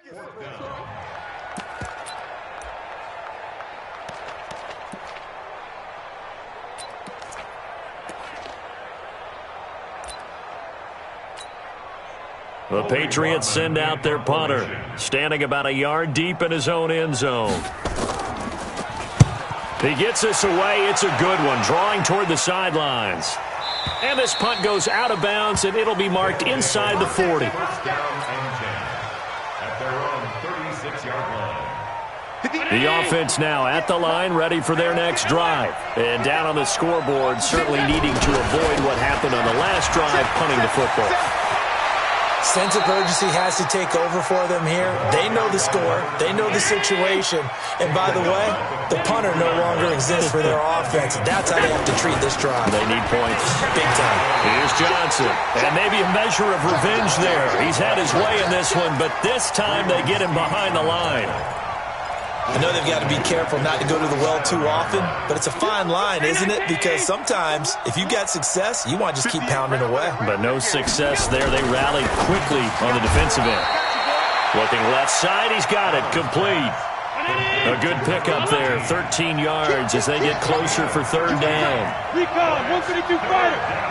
The Patriots send out their punter, standing about a yard deep in his own end zone. He gets this away. It's a good one, drawing toward the sidelines. And this punt goes out of bounds, and it'll be marked inside the 40. First down and 10 at their own 36-yard line. The offense now at the line, ready for their next drive. And down on the scoreboard, certainly needing to avoid what happened on the last drive, punting the football. Sense of urgency has to take over for them here. They know the score. They know the situation. And by the way, the punter no longer exists for their offense. That's how they have to treat this drive. They need points. Big time. Here's Johnson. And maybe a measure of revenge there. He's had his way in this one, but this time they get him behind the line. I know they've got to be careful not to go to the well too often, but it's a fine line, isn't it? Because sometimes, if you got success, you want to just keep pounding away. But no success there. They rallied quickly on the defensive end. Looking left side, he's got it. Complete. A good pickup there, 13 yards as they get closer for third down. Recon, 152 fighter.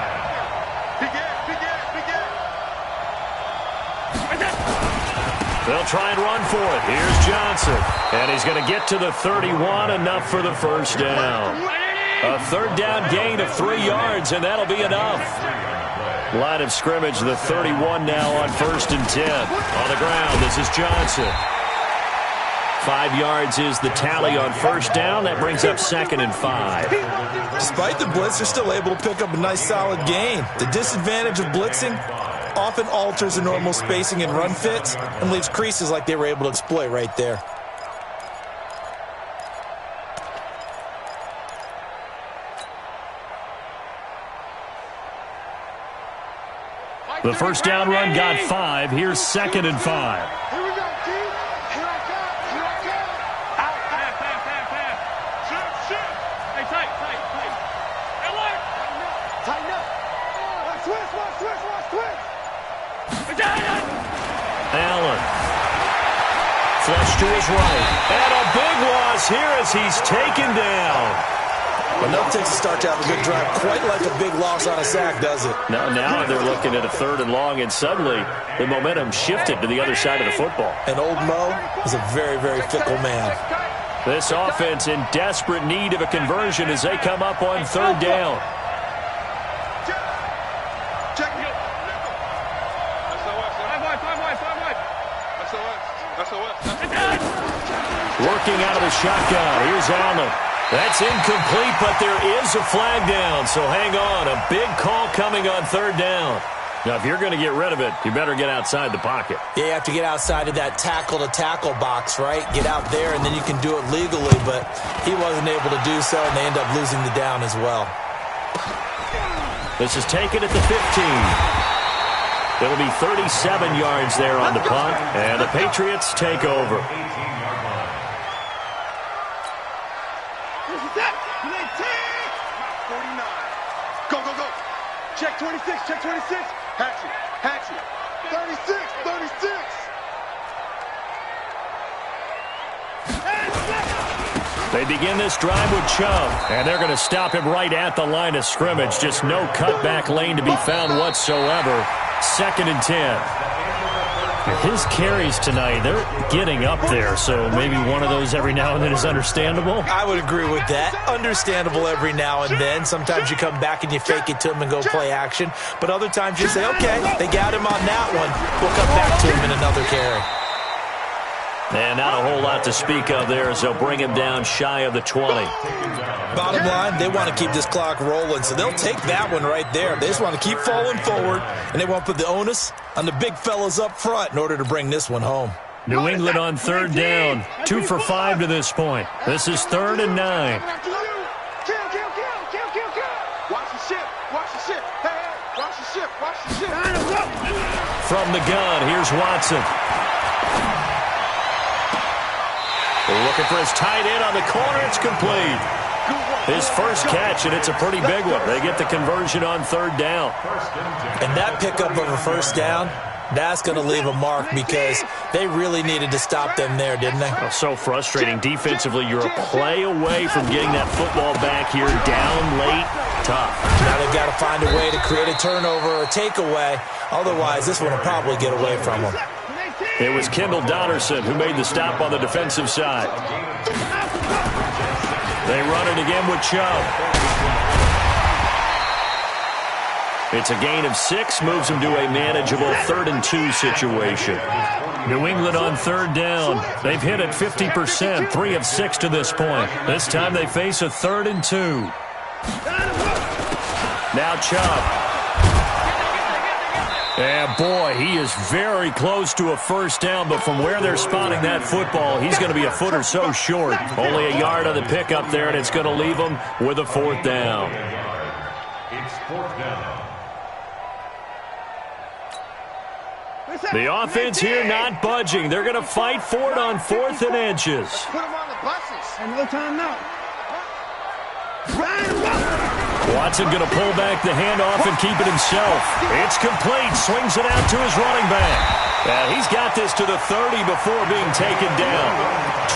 They'll try and run for it. Here's Johnson. And he's going to get to the 31, enough for the first down. A third down gain of 3 yards, and that'll be enough. Line of scrimmage, the 31 now on 1st and 10. On the ground, this is Johnson. 5 yards is the tally on first down. That brings up 2nd and 5. Despite the blitz, they're still able to pick up a nice solid gain. The disadvantage of blitzing often alters the normal spacing and run fits and leaves creases like they were able to exploit right there. The first down run got 5. Here's 2nd and 5. Here we go, T. Here I come. Here I come. Out. Pass. Shift. Hey, tight. Alert. Tighten up. Watch twist. Allen. Flush to his right. And a big loss here as he's taken down. But no takes to start to have a good drive, quite like a big loss on a sack, does it? Now they're looking at a 3rd and long, and suddenly the momentum shifted to the other side of the football. And old Mo is a very, very fickle man. This offense in desperate need of a conversion as they come up on 3rd down. Working out of the shotgun. Here's Allen. That's incomplete, but there is a flag down, so hang on. A big call coming on 3rd down. Now, if you're going to get rid of it, you better get outside the pocket. Yeah, you have to get outside of that tackle-to-tackle box, right? Get out there, and then you can do it legally, but he wasn't able to do so, and they end up losing the down as well. This is taken at the 15. It'll be 37 yards there on the punt, and the Patriots take over. Check 26. Hatchet. 36. They begin this drive with Chubb, and they're going to stop him right at the line of scrimmage. Just no cutback lane to be found whatsoever. 2nd and 10. His carries tonight, they're getting up there, so maybe one of those every now and then is understandable. I would agree with that. Understandable every now and then. Sometimes you come back and you fake it to him and go play action. But other times you say, okay, they got him on that one. We'll come back to him in another carry. And not a whole lot to speak of there as they'll bring him down shy of the 20. Bottom line, they want to keep this clock rolling, so they'll take that one right there. They just want to keep falling forward, and they want to put the onus on the big fellas up front in order to bring this one home. New England on 3rd down, 2 for 5 to this point. This is 3rd and 9. Kill. Watch the ship. Hey, watch the ship. From the gun, here's Watson. Looking for his tight end on the corner. It's complete. His first catch, and it's a pretty big one. They get the conversion on 3rd down. And that pickup of a first down That's going to leave a mark because they really needed to stop them there, didn't they? Oh, so frustrating. Defensively, you're a play away from getting that football back here. Down late, tough. Now they've got to find a way to create a turnover or a takeaway. Otherwise, this one will probably get away from them. It was Kendall Donnerson who made the stop on the defensive side. They run it again with Chubb. It's a gain of 6, moves them to a manageable 3rd and 2 situation. New England on 3rd down. They've hit it 50%, 3 of 6 to this point. This time they face a 3rd and 2. Now Chubb. And boy, he is very close to a first down, but from where they're spotting that football, he's going to be a foot or so short. Only a yard on the pickup there, and it's going to leave him with a 4th down. It's 4th down. The offense here not budging. They're going to fight for it on 4th and inches. Put them on the buses. And no time now. Watson going to pull back the handoff and keep it himself. It's complete. Swings it out to his running back. He's got this to the 30 before being taken down.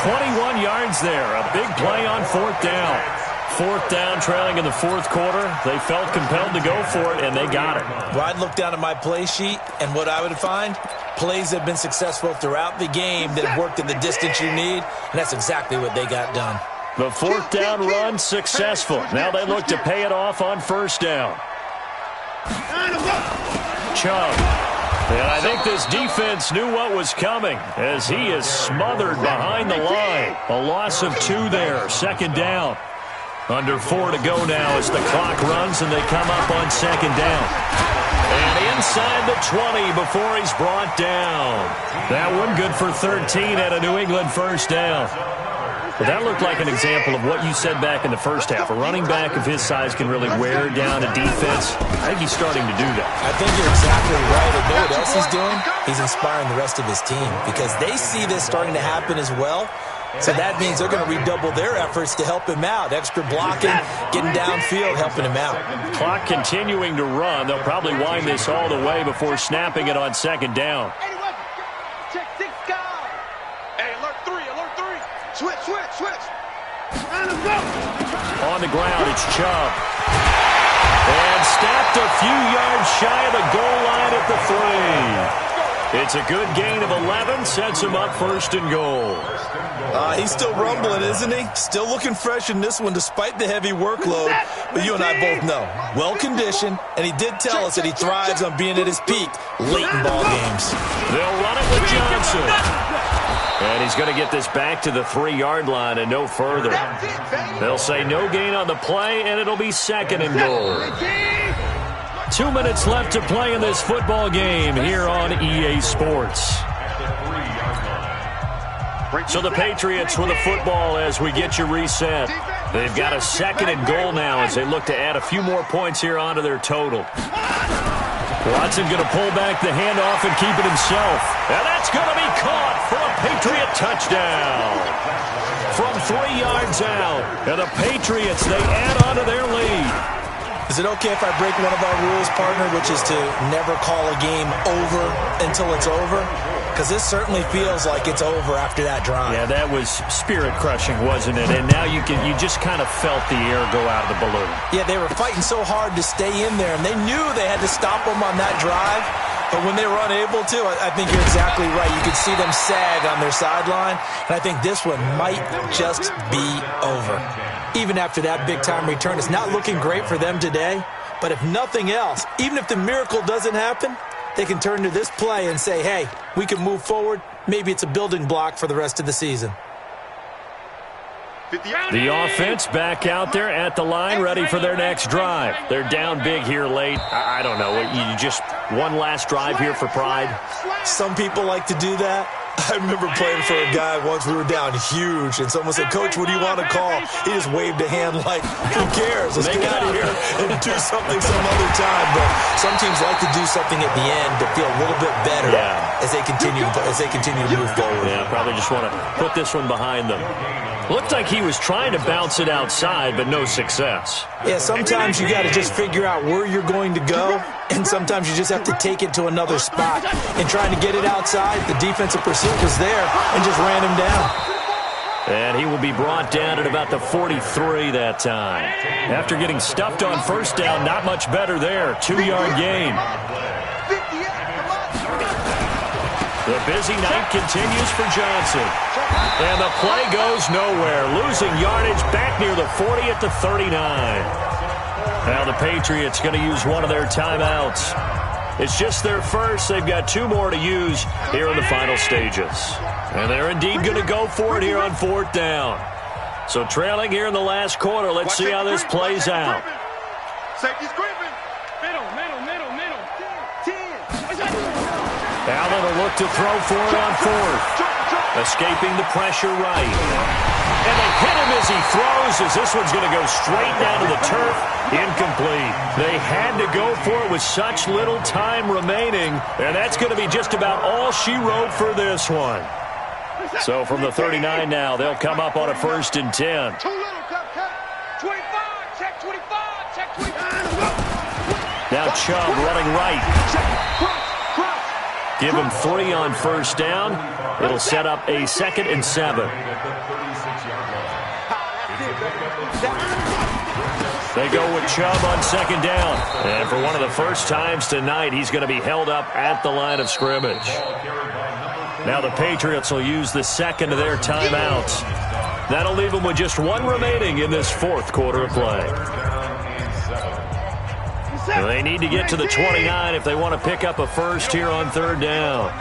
21 yards there. A big play on 4th down. 4th down, trailing in the 4th quarter. They felt compelled to go for it, and they got it. Well, I'd look down at my play sheet, and what I would find, plays that have been successful throughout the game that have worked in the distance you need, and that's exactly what they got done. The 4th down run successful. Now they look to pay it off on 1st down. Chubb. And I think this defense knew what was coming as he is smothered behind the line. A loss of 2 there. 2nd down. Under 4 to go now as the clock runs and they come up on 2nd down. And inside the 20 before he's brought down. That one good for 13 at a New England first down. Well, that looked like an example of what you said back in the first half. A running back of his size can really wear down a defense. I think he's starting to do that. I think you're exactly right. And you know what else he's doing? He's inspiring the rest of his team because they see this starting to happen as well. So that means they're going to redouble their efforts to help him out. Extra blocking, getting downfield, helping him out. Clock continuing to run. They'll probably wind this all the way before snapping it on 2nd down. Check 6 guys. Hey, alert 3, alert 3. Switch. On the ground, it's Chubb. And snapped a few yards shy of the goal line at the 3. It's a good gain of 11, sets him up 1st and goal. He's still rumbling, isn't he? Still looking fresh in this one despite the heavy workload. But you and I both know, well-conditioned, and he did tell us that he thrives on being at his peak late in ball games. They'll run it with Johnson. And he's going to get this back to the 3-yard line and no further. They'll say no gain on the play, and it'll be 2nd and goal. 2 minutes left to play in this football game here on EA Sports. So the Patriots with a football as we get you reset. They've got a 2nd and goal now as they look to add a few more points here onto their total. Watson going to pull back the handoff and keep it himself. And that's going to be caught for a Patriot touchdown. From 3 yards out. And the Patriots, they add on to their lead. Is it okay if I break one of our rules, partner, which is to never call a game over until it's over? Because this certainly feels like it's over after that drive. Yeah, that was spirit-crushing, wasn't it? And now you just kind of felt the air go out of the balloon. Yeah, they were fighting so hard to stay in there, and they knew they had to stop them on that drive. But when they were unable to, I think you're exactly right. You could see them sag on their sideline, and I think this one might just be over. Even after that big-time return, it's not looking great for them today. But if nothing else, even if the miracle doesn't happen, they can turn to this play and say, hey, we can move forward. Maybe it's a building block for the rest of the season. The offense back out there at the line, ready for their next drive. They're down big here late. I don't know. You just one last drive here for pride? Some people like to do that. I remember playing for a guy once. We were down huge, and someone said, Coach, what do you want to call? He just waved a hand like, who cares? Let's get out of here and do something some other time. But some teams like to do something at the end to feel a little bit better as they continue to move forward. Yeah, probably just want to put this one behind them. Looked like he was trying to bounce it outside, but no success. Yeah, sometimes you got to just figure out where you're going to go, and sometimes you just have to take it to another spot. And trying to get it outside, the defensive pursuit was there and just ran him down. And he will be brought down at about the 43 that time. After getting stuffed on first down, not much better there. 2-yard gain. The busy night continues for Johnson. And the play goes nowhere. Losing yardage back near the 40 at the 39. Now the Patriots going to use one of their timeouts. It's just their first. They've got 2 more to use here in the final stages. And they're indeed going to go for it here on 4th down. So trailing here in the last quarter. Let's see how this plays out. Safety's creeping. Middle. 10. Allen will look to throw for it on 4th. Escaping the pressure right. And they hit him as he throws, as this one's going to go straight down to the turf. Incomplete. They had to go for it with such little time remaining, and that's going to be just about all she wrote for this one. So from the 39 now, they'll come up on a 1st and 10. Too little, cut. 25, check 25, check 25. Now Chubb running right. Give him 3 on 1st down. It'll set up a 2nd and 7. They go with Chubb on 2nd down. And for one of the first times tonight, he's going to be held up at the line of scrimmage. Now the Patriots will use the 2nd of their timeouts. That'll leave them with just 1 remaining in this 4th quarter of play. They need to get to the 29 if they want to pick up a first here on 3rd down.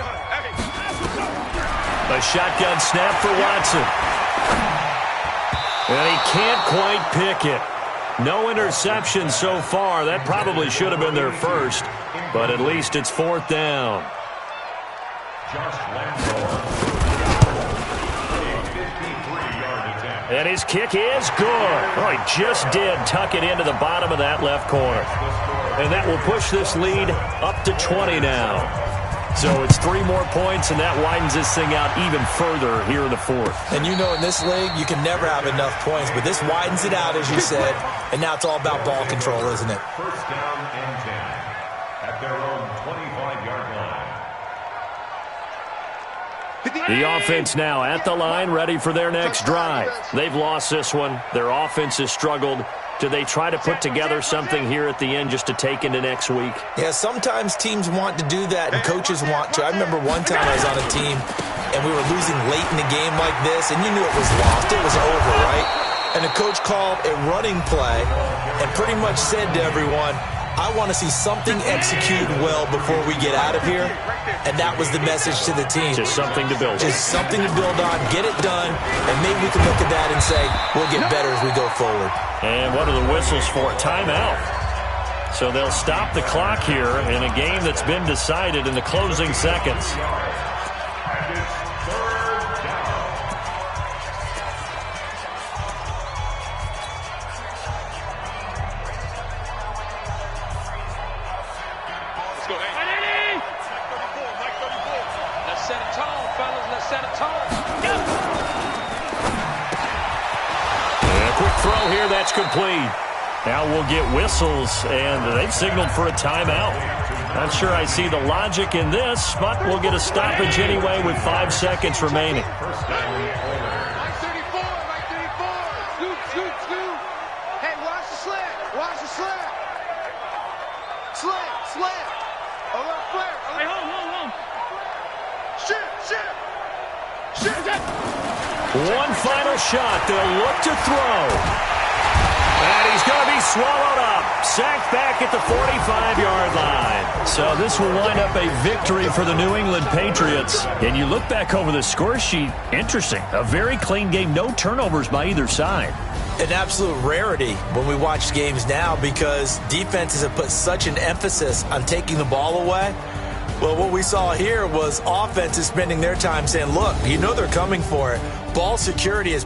A shotgun snap for Watson. And he can't quite pick it. No interception so far. That probably should have been their first, but at least it's 4th down. And his kick is good. Oh, he just did tuck it into the bottom of that left corner. And that will push this lead up to 20 now. So it's 3 more points, and that widens this thing out even further here in the 4th. And you know in this league, you can never have enough points, but this widens it out, as you said, and now it's all about ball control, isn't it? 1st down and 10 at their own 25-yard line. The offense now at the line, ready for their next drive. They've lost this one. Their offense has struggled. Do they try to put together something here at the end just to take into next week? Yeah, sometimes teams want to do that, and coaches want to. I remember one time I was on a team, and we were losing late in the game like this, and you knew it was lost. It was over, right? And the coach called a running play and pretty much said to everyone, I want to see something executed well before we get out of here. And that was the message to the team. Just something to build on. Just something to build on, get it done, and maybe we can look at that and say, we'll get better as we go forward. And what are the whistles for? Timeout. So they'll stop the clock here in a game that's been decided in the closing seconds. Throw here, that's complete. Now we'll get whistles, and they've signaled for a timeout. Not sure I see the logic in this, but we'll get a stoppage anyway with 5 seconds remaining. Mike 34. Scoot. Hey, watch the slant. Slant. A little flare. Hey, hold. Shit. One final shot. They'll look to throw. And he's going to be swallowed up. Sacked back at the 45-yard line. So this will wind up a victory for the New England Patriots. And you look back over the score sheet, interesting. A very clean game, no turnovers by either side. An absolute rarity when we watch games now because defenses have put such an emphasis on taking the ball away. Well, what we saw here was offenses spending their time saying, look, you know they're coming for it. Ball security is